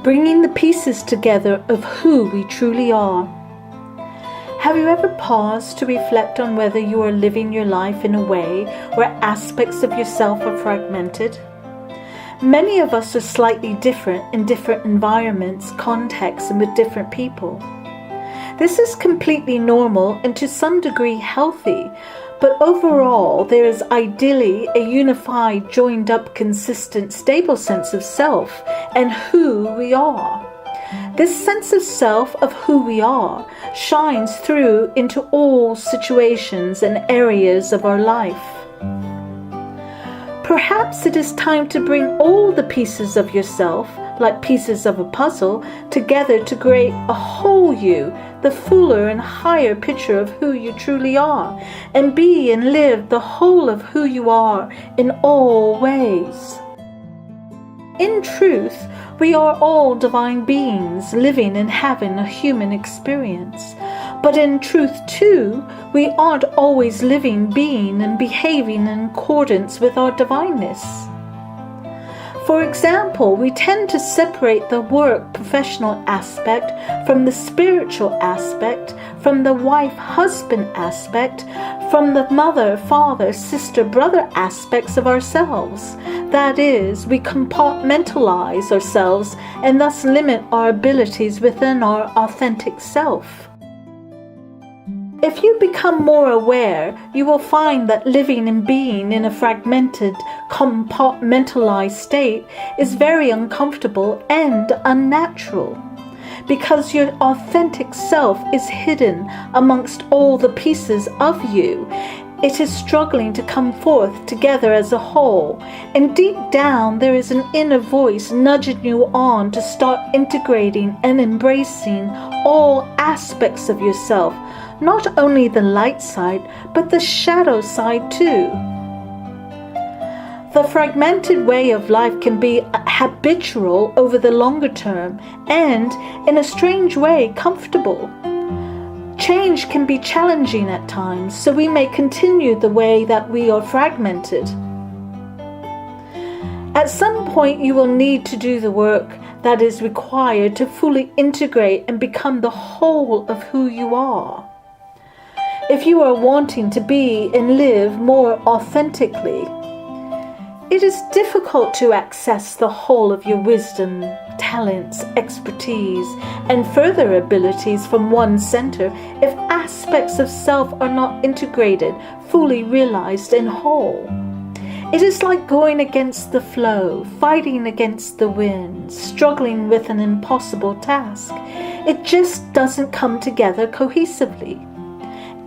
bringing the pieces together of who we truly are. Have you ever paused to reflect on whether you are living your life in a way where aspects of yourself are fragmented? Many of us are slightly different in different environments, contexts, and with different people. This is completely normal and to some degree healthy, but overall there is ideally a unified, joined up, consistent, stable sense of self and who we are. This sense of self, of who we are, shines through into all situations and areas of our life. Perhaps it is time to bring all the pieces of yourself, like pieces of a puzzle, together to create a whole you, the fuller and higher picture of who you truly are, and be and live the whole of who you are in all ways. In truth, we are all divine beings living and having a human experience. But in truth too, we aren't always living, being, and behaving in accordance with our divineness. For example, we tend to separate the work professional aspect from the spiritual aspect, from the wife-husband aspect, from the mother, father, sister, brother aspects of ourselves. That is, we compartmentalize ourselves and thus limit our abilities within our authentic self. If you become more aware, you will find that living and being in a fragmented, compartmentalized state is very uncomfortable and unnatural, because your authentic self is hidden amongst all the pieces of you. It is struggling to come forth together as a whole, and deep down there is an inner voice nudging you on to start integrating and embracing all aspects of yourself, not only the light side, but the shadow side too. The fragmented way of life can be habitual over the longer term and, in a strange way, comfortable. Change can be challenging at times, so we may continue the way that we are fragmented. At some point you will need to do the work that is required to fully integrate and become the whole of who you are. If you are wanting to be and live more authentically, it is difficult to access the whole of your wisdom, talents, expertise, and further abilities from one center if aspects of self are not integrated, fully realized, and whole. It is like going against the flow, fighting against the wind, struggling with an impossible task. It just doesn't come together cohesively.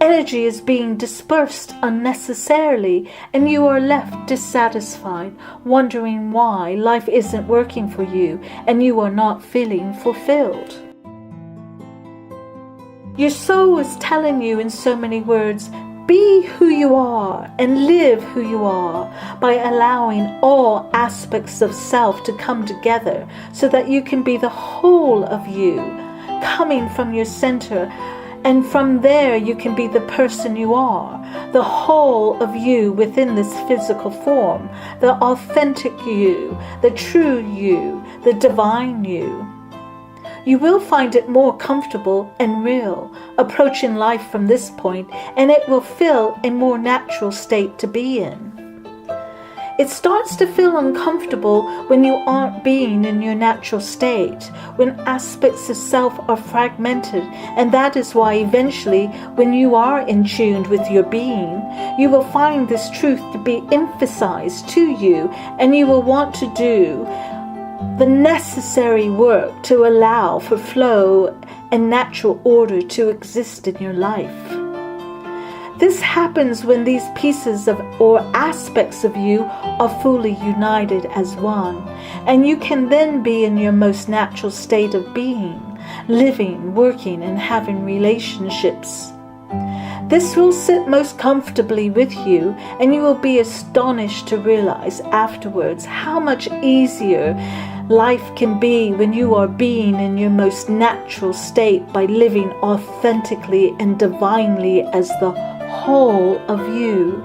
Energy is being dispersed unnecessarily, and you are left dissatisfied, wondering why life isn't working for you and you are not feeling fulfilled. Your soul is telling you in so many words, be who you are and live who you are, by allowing all aspects of self to come together so that you can be the whole of you, coming from your center. And from there you can be the person you are, the whole of you within this physical form, the authentic you, the true you, the divine you. You will find it more comfortable and real, approaching life from this point, and it will feel a more natural state to be in. It starts to feel uncomfortable when you aren't being in your natural state, when aspects of self are fragmented, and that is why eventually, when you are in tune with your being, you will find this truth to be emphasized to you, and you will want to do the necessary work to allow for flow and natural order to exist in your life. This happens when these pieces of or aspects of you are fully united as one, and you can then be in your most natural state of being, living, working, and having relationships. This will sit most comfortably with you, and you will be astonished to realize afterwards how much easier life can be when you are being in your most natural state by living authentically and divinely as the whole of you.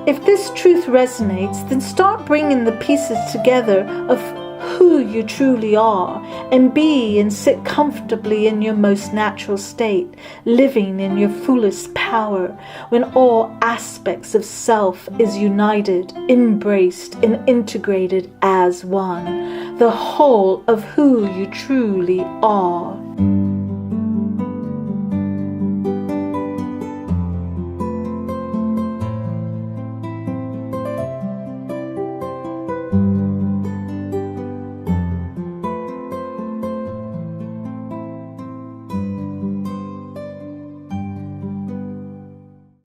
If this truth resonates, then start bringing the pieces together of who you truly are, and be and sit comfortably in your most natural state, living in your fullest power, when all aspects of self is united, embraced, and integrated as one, the whole of who you truly are.